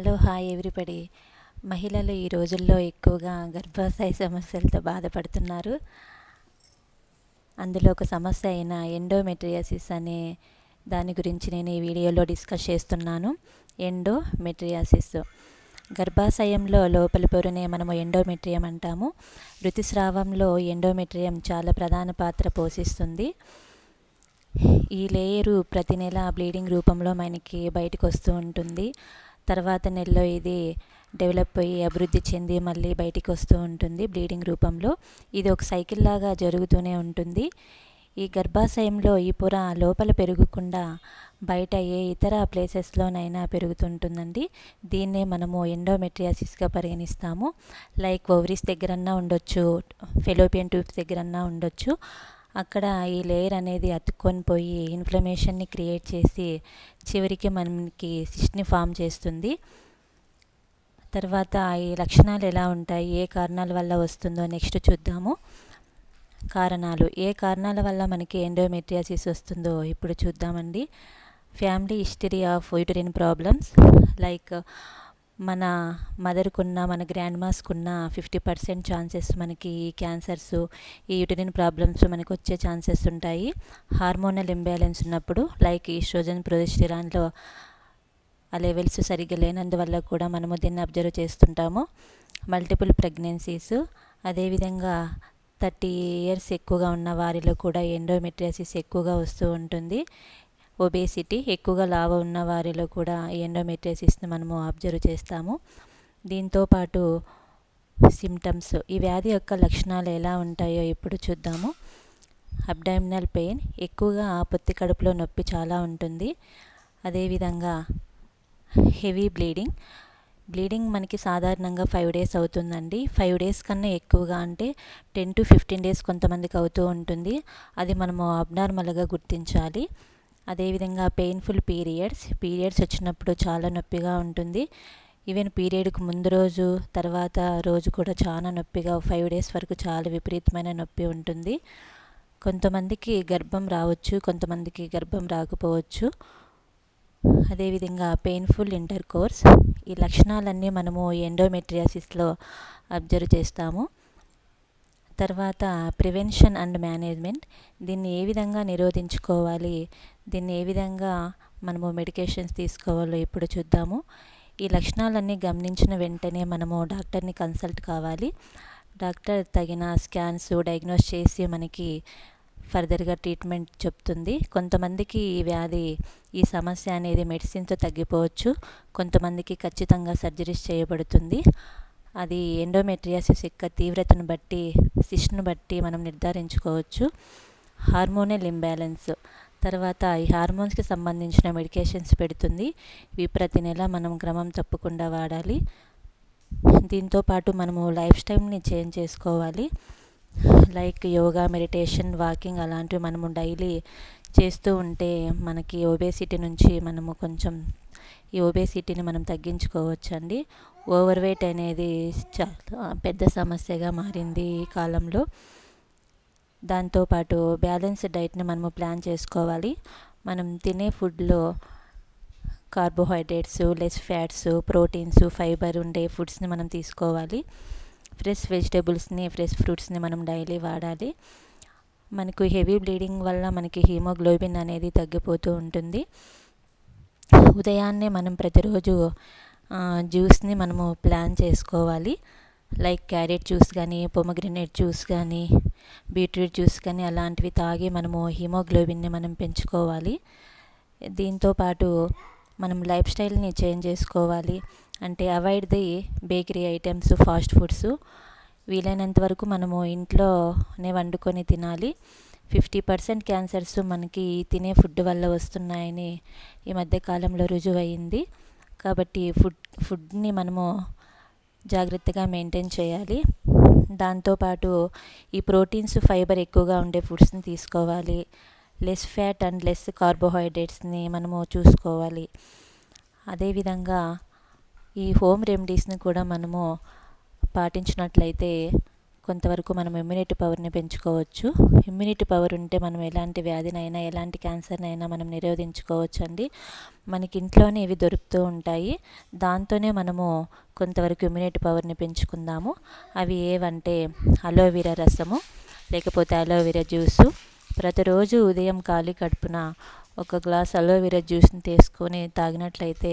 Hello hi everybody. మహిళలు ఈ రోజుల్లో ఎక్కువగా గర్భాశయ సమస్యలతో బాధపడుతున్నారు. అందులో ఒక సమస్య అయిన ఎండోమెట్రియాసిస్ అనే దాని గురించి నేను ఈ వీడియోలో డిస్కస్ చేస్తున్నాను. ఎండోమెట్రియాసిస్ గర్భాశయంలో లోపలి పొరనే మనము ఎండోమెట్రియం అంటాము. ఋతుస్రావంలో ఎండోమెట్రియం చాలా ప్రధాన పాత్ర పోషిస్తుంది. ఈ లేయరు ప్రతి నెల బ్లీడింగ్ రూపంలో మనకి బయటకు వస్తూ ఉంటుంది. తర్వాత నెలలో ఇది డెవలప్ అయ్యి అభివృద్ధి చెంది మళ్ళీ బయటికి వస్తూ ఉంటుంది బ్లీడింగ్ రూపంలో. ఇది ఒక సైకిల్ లాగా జరుగుతూనే ఉంటుంది. ఈ గర్భాశయంలో ఈ పొర లోపల పెరగకుండా బయట ఏ ఇతర ప్లేసెస్లోనైనా పెరుగుతుంటుందండి. దీన్నే మనము ఎండోమెట్రియాసిస్గా పరిగణిస్తాము. లైక్ ఓవరీస్ దగ్గరన్నా ఉండొచ్చు, ఫెలోపియన్ ట్యూబ్స్ దగ్గరన్నా ఉండొచ్చు. అక్కడ ఈ లేయర్ అనేది అతుక్కొని పోయి ఇన్ఫ్లమేషన్ని క్రియేట్ చేసి చివరికి మనకి సిస్ట్ని ఫామ్ చేస్తుంది. తర్వాత ఈ లక్షణాలు ఎలా ఉంటాయి, ఏ కారణాల వల్ల వస్తుందో నెక్స్ట్ చూద్దాము. కారణాలు, ఏ కారణాల వల్ల మనకి ఎండోమెట్రియాసిస్ వస్తుందో ఇప్పుడు చూద్దామండి. Family history of uterine problems, like మన మదర్కున్న, మన గ్రాండ్ మాస్కున్న 50% ఛాన్సెస్ మనకి ఈ క్యాన్సర్స్, ఈ యూటరిన్ ప్రాబ్లమ్స్ మనకు వచ్చే ఛాన్సెస్ ఉంటాయి. హార్మోనల్ ఇంబ్యాలెన్స్ ఉన్నప్పుడు, లైక్ ఈస్ట్రోజన్, ప్రొజెస్టెరాన్లో ఆ లెవెల్స్ సరిగ్గా లేనందువల్ల కూడా మనము దీన్ని అబ్జర్వ్ చేస్తుంటాము. మల్టిపుల్ ప్రెగ్నెన్సీస్, అదేవిధంగా 30 years ఎక్కువగా ఉన్న వారిలో కూడా ఎండోమెట్రియాసిస్ ఎక్కువగా వస్తూ ఉంటుంది. ఒబేసిటీ, ఎక్కువగా లావు ఉన్న వారిలో కూడా ఈ ఎండోమెట్రియాసిస్ని మనము అబ్జర్వ్ చేస్తాము. దీంతోపాటు సిమ్టమ్స్, ఈ వ్యాధి యొక్క లక్షణాలు ఎలా ఉంటాయో ఇప్పుడు చూద్దాము. అబ్డామినల్ పెయిన్, ఎక్కువగా పొత్తి కడుపులో నొప్పి చాలా ఉంటుంది. అదేవిధంగా హెవీ బ్లీడింగ్ మనకి సాధారణంగా 5 days అవుతుందండి. 5 days కన్నా ఎక్కువగా అంటే 10 to 15 days కొంతమందికి అవుతూ ఉంటుంది. అది మనము అబ్నార్మల్గా గుర్తించాలి. అదేవిధంగా పెయిన్ఫుల్ పీరియడ్స్ వచ్చినప్పుడు చాలా నొప్పిగా ఉంటుంది. ఈవెన్ పీరియడ్కి ముందు రోజు, తర్వాత రోజు కూడా చాలా నొప్పిగా 5 days వరకు చాలా విపరీతమైన నొప్పి ఉంటుంది. కొంతమందికి గర్భం రావచ్చు, కొంతమందికి గర్భం రాకపోవచ్చు. అదేవిధంగా పెయిన్ఫుల్ ఇంటర్కోర్స్, ఈ లక్షణాలన్నీ మనము ఎండోమెట్రియాసిస్లో అబ్జర్వ్ చేస్తాము. తర్వాత ప్రివెన్షన్ అండ్ మేనేజ్మెంట్, దీన్ని ఏ విధంగా నిరోధించుకోవాలి, దీన్ని ఏ విధంగా మనము మెడికేషన్స్ తీసుకోవాలో ఇప్పుడు చూద్దాము. ఈ లక్షణాలన్నీ గమనించిన వెంటనే మనము డాక్టర్ని కన్సల్ట్ కావాలి. డాక్టర్ తగిన స్కాన్స్ డయాగ్నోస్ చేసి మనకి ఫర్దర్గా ట్రీట్మెంట్ చెప్తుంది. కొంతమందికి ఈ సమస్య అనేది మెడిసిన్తో తగ్గిపోవచ్చు, కొంతమందికి ఖచ్చితంగా సర్జరీస్ చేయబడుతుంది. అది ఎండోమెట్రియాసిస్ యొక్క తీవ్రతను బట్టి, సిస్ట్ను బట్టి మనం నిర్ధారించుకోవచ్చు. హార్మోనల్ ఇంబ్యాలెన్స్, తర్వాత ఈ హార్మోన్స్కి సంబంధించిన మెడికేషన్స్ పెడుతుంది. ఇవి ప్రతి నెల మనం క్రమం తప్పకుండా వాడాలి. దీంతోపాటు మనము లైఫ్ స్టైల్ని చేంజ్ చేసుకోవాలి. లైక్ యోగా, మెడిటేషన్, వాకింగ్ అలాంటివి మనము డైలీ చేస్తూ ఉంటే మనకి ఒబేసిటీ నుంచి మనము కొంచెం ఈ ఒబేసిటీని మనం తగ్గించుకోవచ్చు అండి. ఓవర్ వెయిట్ అనేది చాలా పెద్ద సమస్యగా మారింది ఈ కాలంలో. దాంతోపాటు బ్యాలెన్స్డ్ డైట్ని మనము ప్లాన్ చేసుకోవాలి. మనం తినే ఫుడ్లో carbohydrates, less fats, proteins, fibre ఉండే ఫుడ్స్ని మనం తీసుకోవాలి. ఫ్రెష్ వెజిటేబుల్స్ని, ఫ్రెష్ ఫ్రూట్స్ని మనం డైలీ వాడాలి. మనకు హెవీ బ్లీడింగ్ వల్ల మనకి హీమోగ్లోబిన్ అనేది తగ్గిపోతూ ఉంటుంది. ఉదయాన్నే మనం ప్రతిరోజు జ్యూస్ని మనము ప్లాన్ చేసుకోవాలి. లైక్ క్యారెట్ జ్యూస్ కానీ, పొమగ్రనేట్ జ్యూస్ కానీ, బీట్రూట్ జ్యూస్ కానీ అలాంటివి తాగి మనము హీమోగ్లోబిన్ని మనం పెంచుకోవాలి. దీంతోపాటు మనం లైఫ్ స్టైల్ని చేంజ్ చేసుకోవాలి. అంటే avoid the bakery items, fast foods. వీలైనంత వరకు మనము ఇంట్లోనే వండుకొని తినాలి. 50% క్యాన్సర్స్ మనకి తినే ఫుడ్ వల్ల వస్తున్నాయని ఈ మధ్యకాలంలో రుజువయింది. కాబట్టి ఫుడ్ని మనము జాగ్రత్తగా మెయింటైన్ చేయాలి. దాంతోపాటు ఈ ప్రోటీన్స్, ఫైబర్ ఎక్కువగా ఉండే ఫుడ్స్ని తీసుకోవాలి. లెస్ ఫ్యాట్ అండ్ లెస్ కార్బోహైడ్రేట్స్ని మనము చూసుకోవాలి. అదేవిధంగా ఈ హోమ్ రెమెడీస్ని కూడా మనము పాటించినట్లయితే కొంతవరకు మనం ఇమ్యూనిటీ పవర్ని పెంచుకోవచ్చు. ఇమ్యూనిటీ పవర్ ఉంటే మనం ఎలాంటి వ్యాధినైనా ఎలాంటి క్యాన్సర్నైనా మనం నిరోధించుకోవచ్చు అండి. మనకి ఇంట్లోనే ఇవి దొరుకుతూ ఉంటాయి. దాంతోనే మనము కొంతవరకు ఇమ్యూనిటీ పవర్ని పెంచుకుందాము. అవి ఏవంటే అలోవెరా రసము, లేకపోతే అలోవెరా జ్యూసు. ప్రతిరోజు ఉదయం ఖాళీ కడుపున ఒక గ్లాస్ అలోవెరా జ్యూస్ని తీసుకొని తాగినట్లయితే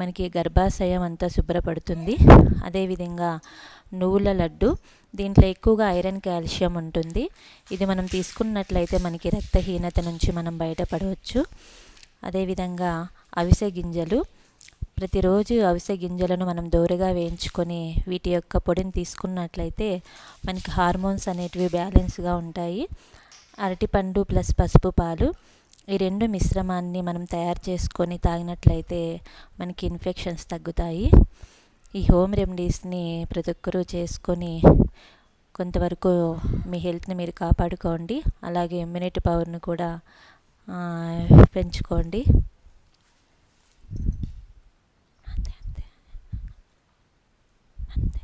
మనకి గర్భాశయం అంతా శుభ్రపడుతుంది. అదేవిధంగా నువ్వుల లడ్డు, దీంట్లో ఎక్కువగా ఐరన్, కాల్షియం ఉంటుంది. ఇది మనం తీసుకున్నట్లయితే మనకి రక్తహీనత నుంచి మనం బయటపడవచ్చు. అదేవిధంగా అవిసె గింజలు, ప్రతిరోజు అవిసె గింజలను మనం దోరగా వేయించుకొని వీటి యొక్క పొడిని తీసుకున్నట్లయితే మనకి హార్మోన్స్ అనేటివి బ్యాలెన్స్గా ఉంటాయి. అరటిపండు ప్లస్ పసుపు పాలు, ఈ రెండు మిశ్రమాన్ని మనం తయారు చేసుకొని తాగినట్లయితే మనకి ఇన్ఫెక్షన్స్ తగ్గుతాయి. ఈ హోమ్ రెమెడీస్ని ప్రతి ఒక్కరూ చేసుకొని కొంతవరకు మీ హెల్త్ని మీరు కాపాడుకోండి. అలాగే ఇమ్యూనిటీ పవర్ని కూడా పెంచుకోండి. అంతే.